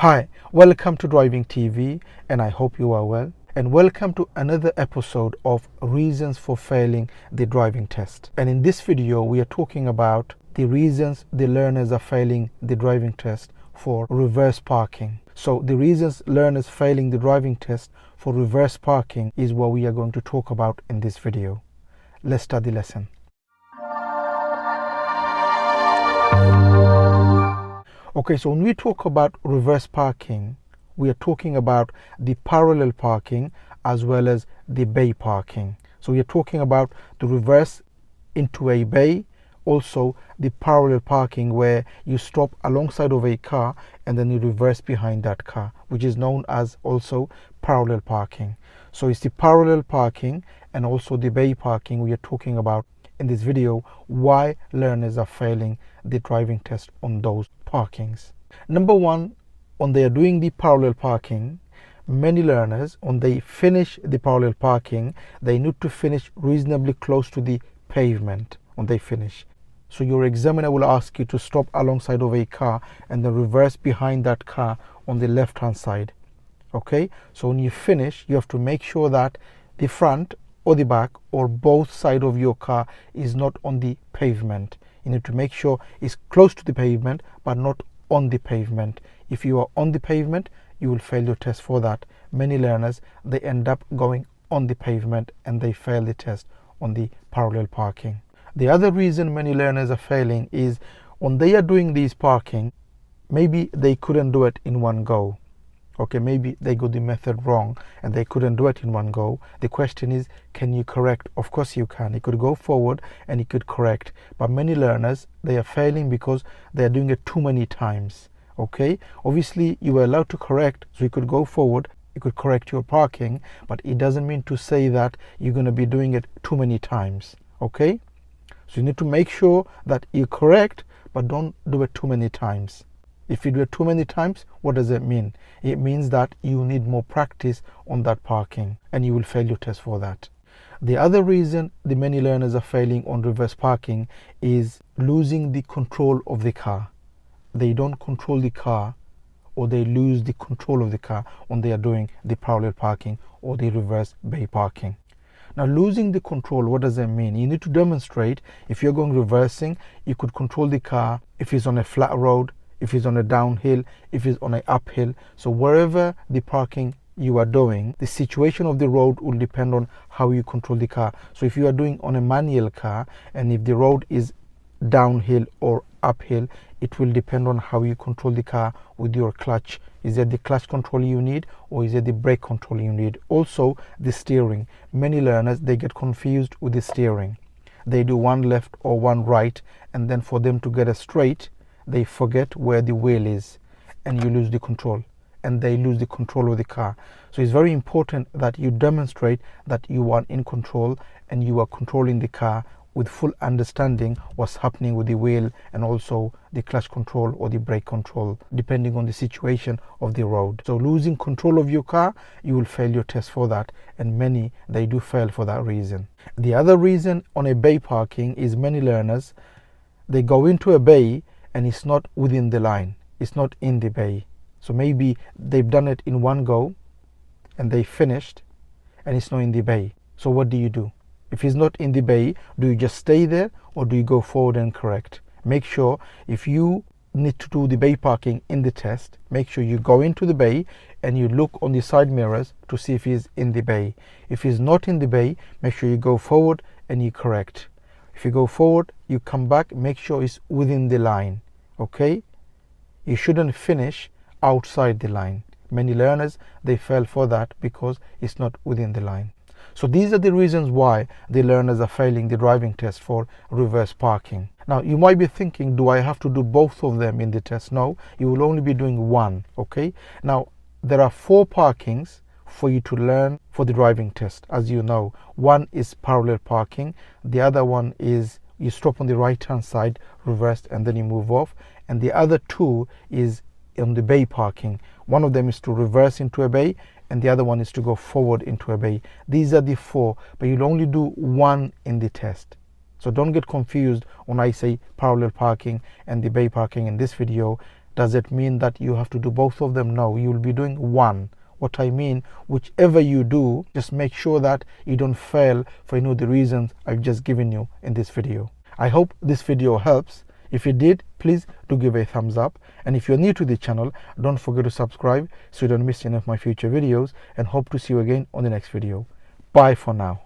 Hi, welcome to Driving TV, and I hope you are well. And welcome to another episode of Reasons for Failing the Driving Test. And in this video, we are talking about the reasons the learners are failing the driving test for reverse parking. So the reasons learners failing the driving test for reverse parking is what we are going to talk about in this video. Let's start the lesson. Okay, so when we talk about reverse parking, we are talking about the parallel parking as well as the bay parking. So we are talking about the reverse into a bay, also the parallel parking where you stop alongside of a car and then you reverse behind that car, which is known as also parallel parking. So it's the parallel parking and also the bay parking we are talking about in this video, why learners are failing the driving test on those parkings. Number one, when they are doing the parallel parking, many learners, when they finish the parallel parking, they need to finish reasonably close to the pavement when they finish. So your examiner will ask you to stop alongside of a car and then reverse behind that car on the left hand side. Okay, so when you finish, you have to make sure that the front or the back or both side of your car is not on the pavement. You need to make sure it's close to the pavement but not on the pavement. If you are on the pavement, you will fail your test for that. Many learners, they end up going on the pavement and they fail the test on the parallel parking. The other reason many learners are failing is when they are doing these parking, maybe they couldn't do it in one go. Okay, maybe they got the method wrong and they couldn't do it in one go. The question is, can you correct? Of course you can. You could go forward and you could correct. But many learners, they are failing because they are doing it too many times. Okay, obviously you are allowed to correct, so you could go forward, you could correct your parking, but it doesn't mean to say that you're going to be doing it too many times. Okay, so you need to make sure that you correct, but don't do it too many times. If you do it too many times, what does it mean? It means that you need more practice on that parking and you will fail your test for that. The other reason the many learners are failing on reverse parking is losing the control of the car. They don't control the car, or they lose the control of the car when they are doing the parallel parking or the reverse bay parking. Now, losing the control, what does that mean? You need to demonstrate. If you're going reversing, you could control the car if it's on a flat road, if it's on a downhill, if it's on an uphill. So wherever the parking you are doing, the situation of the road will depend on how you control the car. So if you are doing on a manual car and if the road is downhill or uphill, it will depend on how you control the car with your clutch. Is it the clutch control you need or is it the brake control you need? Also the steering. Many learners, they get confused with the steering. They do one left or one right, and then for them to get it straight, they forget where the wheel is and you lose the control and they lose the control of the car. So it's very important that you demonstrate that you are in control and you are controlling the car with full understanding what's happening with the wheel and also the clutch control or the brake control, depending on the situation of the road. So losing control of your car, you will fail your test for that, and many, they do fail for that reason. The other reason on a bay parking is many learners, they go into a bay and it's not within the line, it's not in the bay. So maybe they've done it in one go and they finished and it's not in the bay. So what do you do? If it's not in the bay, do you just stay there or do you go forward and correct? Make sure if you need to do the bay parking in the test, make sure you go into the bay and you look on the side mirrors to see if he's in the bay. If he's not in the bay, make sure you go forward and you correct. If you go forward, you come back, make sure it's within the line. Okay, you shouldn't finish outside the line. Many learners, they fail for that because it's not within the line. So these are the reasons why the learners are failing the driving test for reverse parking. Now you might be thinking, do I have to do both of them in the test? No, you will only be doing one. Okay, now there are 4 parkings for you to learn for the driving test. As you know, one is parallel parking, the other one is you stop on the right hand side, reverse, and then you move off, and the other 2 is on the bay parking. One of them is to reverse into a bay and the other one is to go forward into a bay. These are the 4, but you'll only do one in the test. So don't get confused when I say parallel parking and the bay parking in this video. Does it mean that you have to do both of them? No, you will be doing one. What I mean, whichever you do, just make sure that you don't fail for the reasons I've just given you in this video. I hope this video helps. If it did, please do give a thumbs up. And if you're new to the channel, don't forget to subscribe so you don't miss any of my future videos, and hope to see you again on the next video. Bye for now.